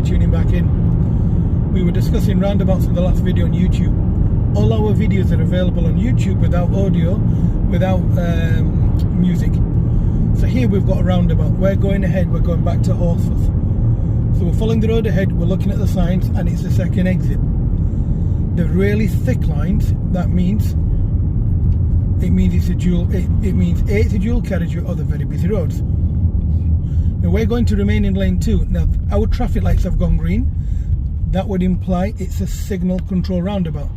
tuning back in. We were discussing roundabouts in the last video on YouTube. All our videos are available on YouTube without audio, without music. So here we've got a roundabout. We're going ahead, we're going back to Horsforth. So we're following the road ahead, we're looking at the signs, and it's the second exit. The really thick lines, that means it's a dual, it means A, it's a dual carriage or the very busy roads. Now we're going to remain in lane 2. Now our traffic lights have gone green. That would imply it's a signal control roundabout.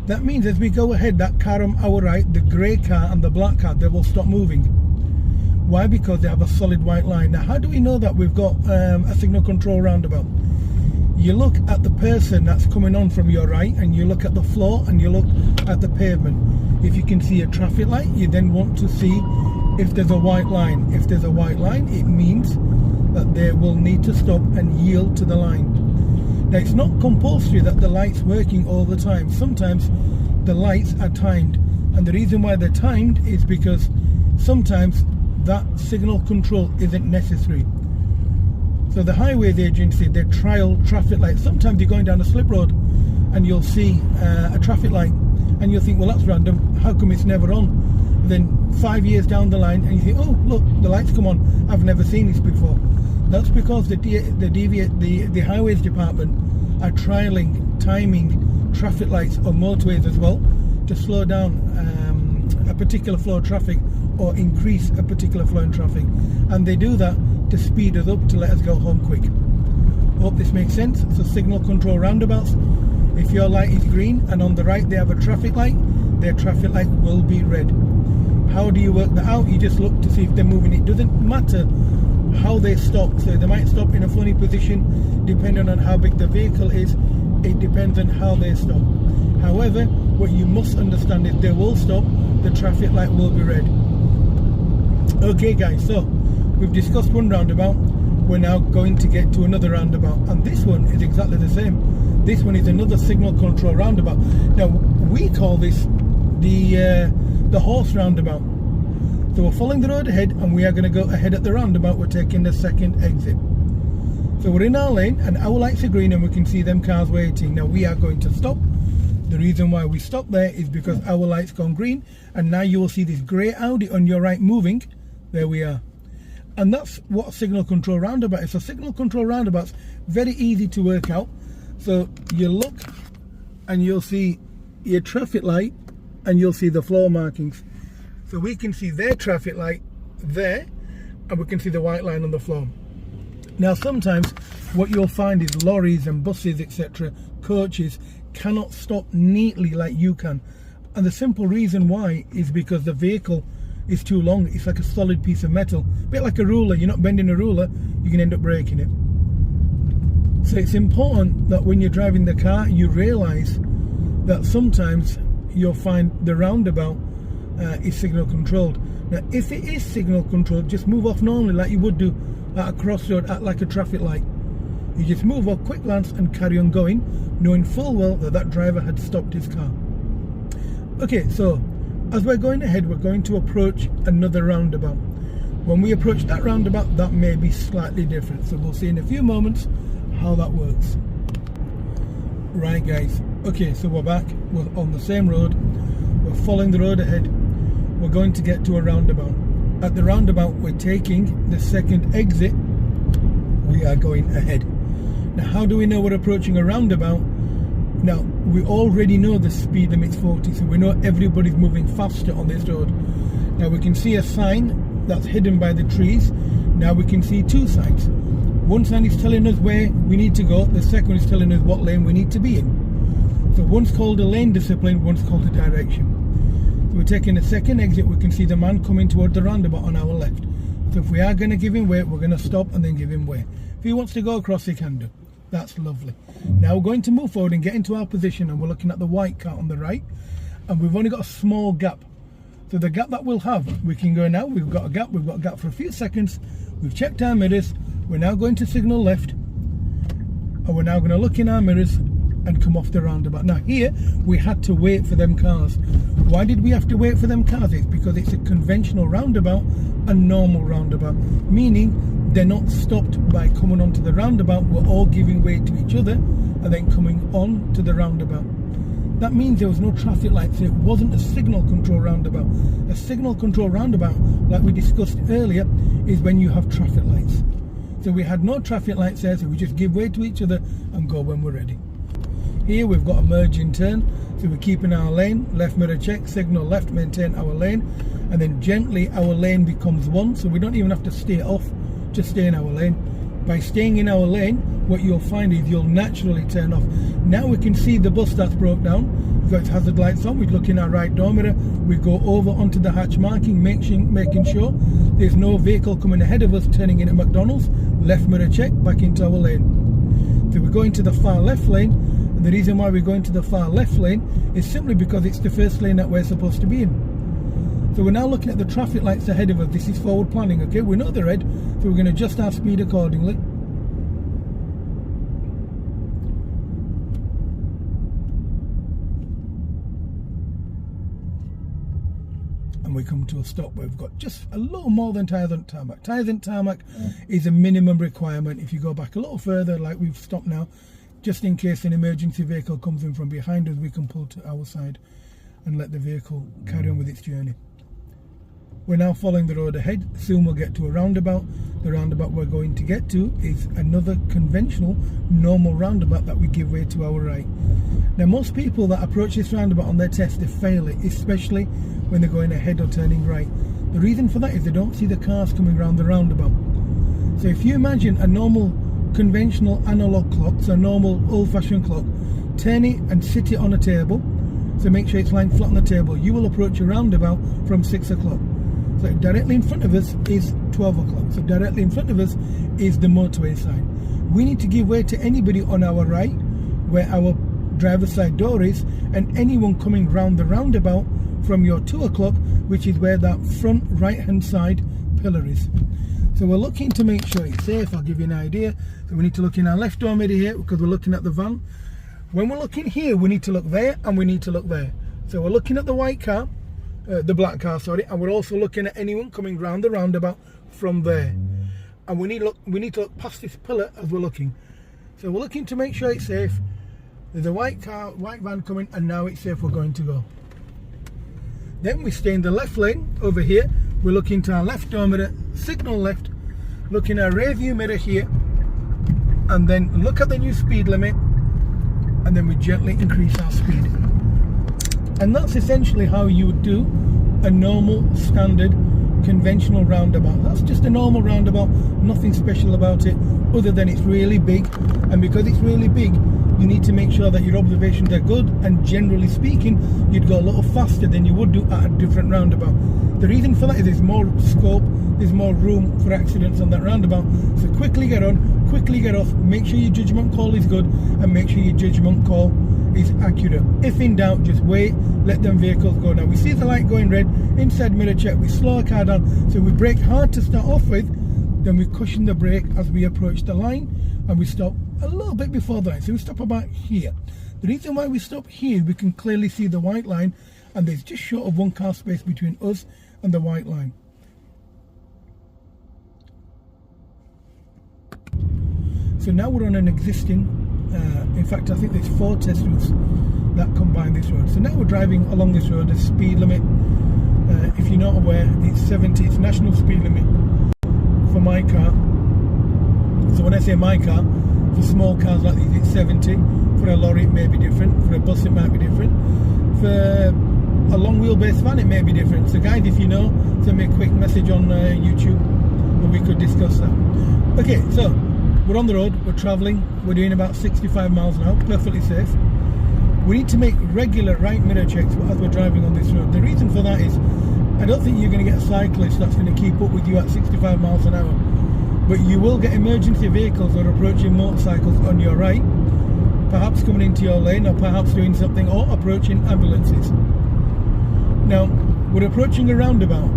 That means as we go ahead, that car on our right, the grey car and the black car, they will stop moving. Why? Because they have a solid white line. Now how do we know that we've got a signal control roundabout? You look at the person that's coming on from your right, and you look at the floor, and you look at the pavement. If you can see a traffic light, you then want to see if there's a white line. If there's a white line, it means that they will need to stop and yield to the line. Now it's not compulsory that the light's working all the time. Sometimes the lights are timed, and the reason why they're timed is because sometimes that signal control isn't necessary. So the highways agency, they trial traffic lights. Sometimes you're going down a slip road and you'll see a traffic light and you'll think, well, that's random, how come it's never on? Then 5 years down the line and you think, oh look, the lights come on, I've never seen this before. That's because the highways department are trialing timing traffic lights on motorways as well to slow down a particular flow of traffic or increase a particular flow in traffic, and they do that to speed us up, to let us go home quick. Hope this makes sense. So signal control roundabouts, if your light is green and on the right they have a traffic light, their traffic light will be red. How do you work that out? You just look to see if they're moving. It doesn't matter how they stop. So they might stop in a funny position depending on how big the vehicle is. It depends on how they stop. However, what you must understand is they will stop, the traffic light will be red. Okay guys, so we've discussed one roundabout. We're now going to get to another roundabout, and this one is exactly the same. This one is another signal control roundabout. Now we call this the horse roundabout. So we're following the road ahead, and we are going to go ahead at the roundabout. We're taking the second exit. So we're in our lane, and our lights are green, and we can see them cars waiting. Now we are going to stop. The reason why we stop there is because our light's gone green, and now you will see this grey Audi on your right moving. There we are. And that's what a signal control roundabout is. So signal control roundabouts, very easy to work out. So you look and you'll see your traffic light and you'll see the floor markings. So we can see their traffic light there, and we can see the white line on the floor. Now sometimes what you'll find is lorries and buses, etc., coaches cannot stop neatly like you can. And the simple reason why is because the vehicle is too long. It's like a solid piece of metal, a bit like a ruler. You're not bending a ruler, you can end up breaking it. So it's important that when you're driving the car, you realize that sometimes you'll find the roundabout is signal controlled. Now if it is signal controlled, just move off normally like you would do at a crossroad, at like a traffic light. You just move off, quick glance, and carry on going, knowing full well that that driver had stopped his car. Okay, so as we're going ahead, we're going to approach another roundabout. When we approach that roundabout, that may be slightly different. So we'll see in a few moments how that works. Right guys, okay, so we're back. We're on the same road. We're following the road ahead. We're going to get to a roundabout. At the roundabout, we're taking the second exit. We are going ahead. Now, how do we know we're approaching a roundabout? Now, we already know the speed limit's 40, so we know everybody's moving faster on this road. Now, we can see a sign that's hidden by the trees. Now we can see two signs. One sign is telling us where we need to go. The second is telling us what lane we need to be in. So one's called a lane discipline, one's called a direction. So we're taking the second exit. We can see the man coming toward the roundabout on our left. So if we are going to give him way, we're going to stop and then give him way. If he wants to go across, he can do. That's lovely. Now we're going to move forward and get into our position, and we're looking at the white car on the right, and we've only got a small gap. So the gap that we'll have, we can go now. We've got a gap for a few seconds. We've checked our mirrors. We're now going to signal left, and we're now going to look in our mirrors and come off the roundabout. Now here we had to wait for them cars. Why did we have to wait for them cars? It's because it's a conventional roundabout, a normal roundabout, meaning they're not stopped by coming onto the roundabout. We're all giving way to each other and then coming on to the roundabout. That means there was no traffic lights, so it wasn't a signal control roundabout. A signal control roundabout, like we discussed earlier, is when you have traffic lights. So we had no traffic lights there, so we just give way to each other and go when we're ready. Here we've got a merge in turn, so we're keeping our lane, left mirror check, signal left, maintain our lane, and then gently our lane becomes one, so we don't even have to stay off, just stay in our lane. By staying in our lane, what you'll find is you'll naturally turn off. Now we can see the bus that's broke down. We've got its hazard lights on. We look in our right door mirror. We go over onto the hatch marking, making sure there's no vehicle coming ahead of us turning in at McDonald's. Left mirror check, back into our lane. So we go into the far left lane. And the reason why we go into the far left lane is simply because it's the first lane that we're supposed to be in. So we're now looking at the traffic lights ahead of us. This is forward planning, okay? We know they're red, so we're going to adjust our speed accordingly. And we come to a stop where we've got just a little more than tyres on tarmac. Tyres on tarmac is a minimum requirement. If you go back a little further, like we've stopped now, just in case an emergency vehicle comes in from behind us, we can pull to our side and let the vehicle carry on with its journey. We're now following the road ahead. Soon we'll get to a roundabout. The roundabout we're going to get to is another conventional, normal roundabout that we give way to our right. Now, most people that approach this roundabout on their test, they fail it, especially when they're going ahead or turning right. The reason for that is they don't see the cars coming around the roundabout. So if you imagine a normal conventional analog clock, so a normal old-fashioned clock, turn it and sit it on a table, so make sure it's lying flat on the table. You will approach a roundabout from 6 o'clock. So directly in front of us is 12 o'clock. So directly in front of us is the motorway sign. We need to give way to anybody on our right, where our driver's side door is, and anyone coming round the roundabout from your 2 o'clock, which is where that front right-hand side pillar is. So we're looking to make sure it's safe. I'll give you an idea. So we need to look in our left door mirror here because we're looking at the van. When we're looking here, we need to look there and we need to look there. So we're looking at the white car, the black car, sorry, and we're also looking at anyone coming round the roundabout from there. And we need to look past this pillar as we're looking. So we're looking to make sure it's safe. There's a white van coming, and now it's safe, we're going to go. Then we stay in the left lane over here. We're looking to our left door mirror, signal left, look in our rear view mirror here, and then look at the new speed limit, and then we gently increase our speed. And that's essentially how you would do a normal, standard, conventional roundabout. That's just a normal roundabout, nothing special about it, other than it's really big. And because it's really big, you need to make sure that your observations are good, and generally speaking, you'd go a little faster than you would do at a different roundabout. The reason for that is there's more scope, there's more room for accidents on that roundabout. So quickly get on, quickly get off, make sure your judgment call is good, and make sure your judgment call is accurate. If in doubt, just wait, let them vehicles go. Now we see the light going red, inside mirror check, we slow our car down, so we brake hard to start off with, then we cushion the brake as we approach the line, and we stop a little bit before the line, so we stop about here. The reason why we stop here, we can clearly see the white line, and there's just short of 1 car space between us and the white line. So now we're on an existing, in fact I think there's 4 test routes that combine this road. So now we're driving along this road. The speed limit, if you're not aware, it's 70, it's national speed limit for my car. So when I say my car, for small cars like these it's 70, for a lorry it may be different, for a bus it might be different, for a long wheelbase van it may be different. So guys, if you know, send me a quick message on YouTube and we could discuss that. Okay, so we're on the road, we're travelling, we're doing about 65 miles an hour, perfectly safe. We need to make regular right mirror checks as we're driving on this road. The reason for that is, I don't think you're going to get a cyclist that's going to keep up with you at 65 miles an hour. But you will get emergency vehicles that are approaching motorcycles on your right, perhaps coming into your lane, or perhaps doing something, or approaching ambulances. Now, we're approaching a roundabout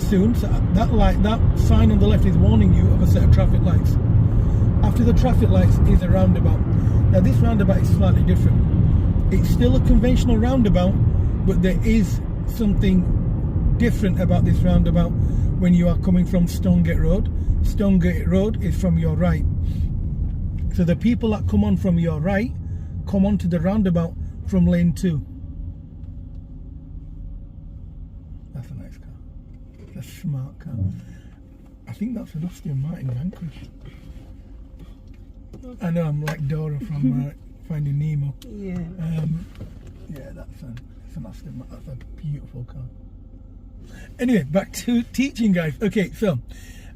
soon, so that sign on the left is warning you of a set of traffic lights. After the traffic lights is a roundabout. Now this roundabout is slightly different. It's still a conventional roundabout, but there is something different about this roundabout. when you are coming from Stonegate Road. Stonegate Road is from your right. So the people that come on from your right come onto the roundabout from lane 2. That's a nice car. That's a smart car. I think that's an Aston Martin Vanquish. I know, I'm like Dora from Finding Nemo. Yeah. Yeah, that's an Aston Martin. That's a beautiful car. Anyway, back to teaching, guys. Okay, so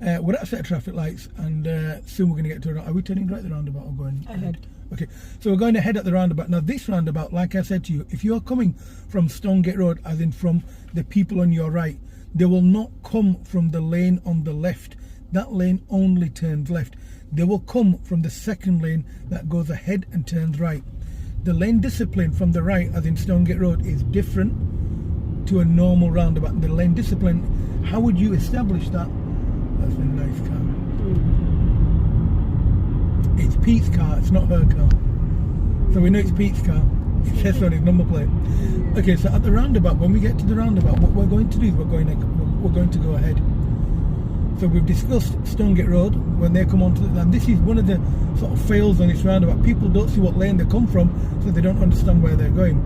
we're at a set of traffic lights, and soon we're going to get to. Are we turning right at the roundabout or going Ahead? Okay, so we're going ahead at the roundabout. Now, this roundabout, like I said to you, if you're coming from Stonegate Road, as in from the people on your right, they will not come from the lane on the left. That lane only turns left. They will come from the second lane that goes ahead and turns right. The lane discipline from the right, as in Stonegate Road, is different to a normal roundabout. The lane discipline, how would you establish that? That's a nice car. It's Pete's car, it's not her car. So we know it's Pete's car. It says on his number plate. Okay, so at the roundabout, when we get to the roundabout, what we're going to do is we're going to go ahead. So we've discussed Stonegate Road when they come onto and this is one of the sort of fails on this roundabout. People don't see what lane they come from, so they don't understand where they're going.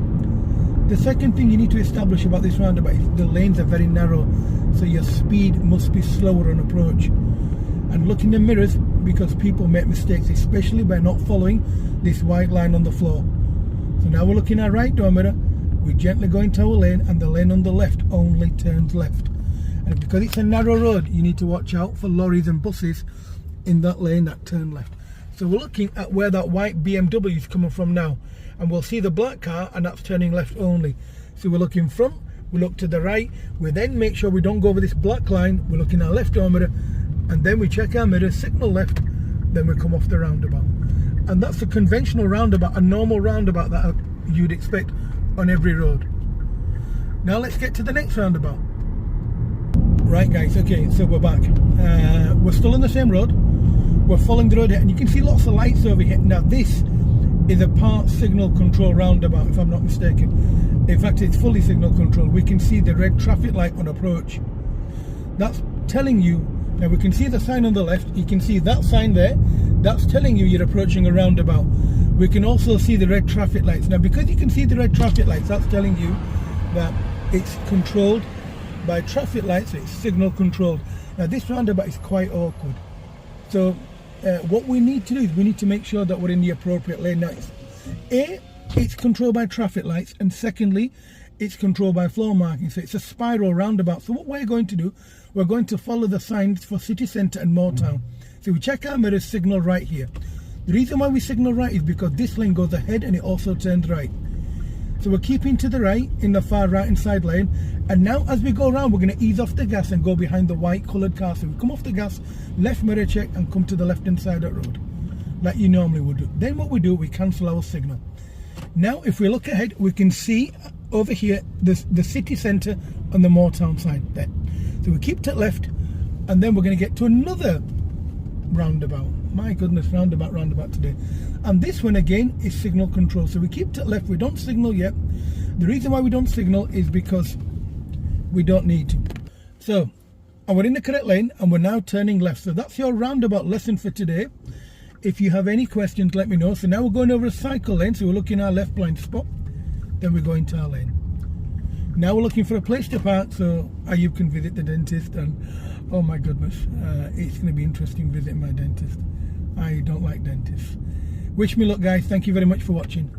The second thing you need to establish about this roundabout is the lanes are very narrow, so your speed must be slower on approach. And look in the mirrors, because people make mistakes, especially by not following this white line on the floor. So now we're looking at our right door mirror, we gently go into our lane, and the lane on the left only turns left. And because it's a narrow road, you need to watch out for lorries and buses in that lane that turn left. So we're looking at where that white BMW is coming from now, and we'll see the black car, and that's turning left only. So we're looking front, we look to the right, we then make sure we don't go over this black line, we're looking at our left door mirror, and then we check our mirror, signal left, then we come off the roundabout. And that's a conventional roundabout, a normal roundabout that you'd expect on every road. Now let's get to the next roundabout. Right guys, okay, so we're back. We're still on the same road. We're following the road here, and you can see lots of lights over here. Now this is a part signal control roundabout, if I'm not mistaken. In fact, it's fully signal control. We can see the red traffic light on approach. That's telling you, now we can see the sign on the left, you can see that sign there, that's telling you you're approaching a roundabout. We can also see the red traffic lights. Now because you can see the red traffic lights, that's telling you that it's controlled by traffic lights, so it's signal controlled. Now this roundabout is quite awkward. So what we need to do is we need to make sure that we're in the appropriate lane. Now it's controlled by traffic lights, and secondly, it's controlled by floor marking. So it's a spiral roundabout. So what we're going to do, we're going to follow the signs for city centre and Moortown. So we check our mirrors, signal right here. The reason why we signal right is because this lane goes ahead and it also turns right. So we're keeping to the right in the far right hand side lane, and now as we go around, we're going to ease off the gas and go behind the white coloured car. So we come off the gas, left mirror check, and come to the left hand side of the road like you normally would do. Then what we do, we cancel our signal. Now if we look ahead, we can see over here the city centre on the Moortown side there. So we keep to the left, and then we're going to get to another roundabout. My goodness, roundabout today. And this one again is signal control. So we keep to the left, we don't signal yet. The reason why we don't signal is because we don't need to. So, and we're in the correct lane, and we're now turning left. So that's your roundabout lesson for today. If you have any questions, let me know. So now we're going over a cycle lane, so we're looking at our left blind spot, then we go into our lane. Now we're looking for a place to park so Ayub can visit the dentist, and oh my goodness, it's going to be interesting visiting my dentist. I don't like dentists. Wish me luck guys, thank you very much for watching.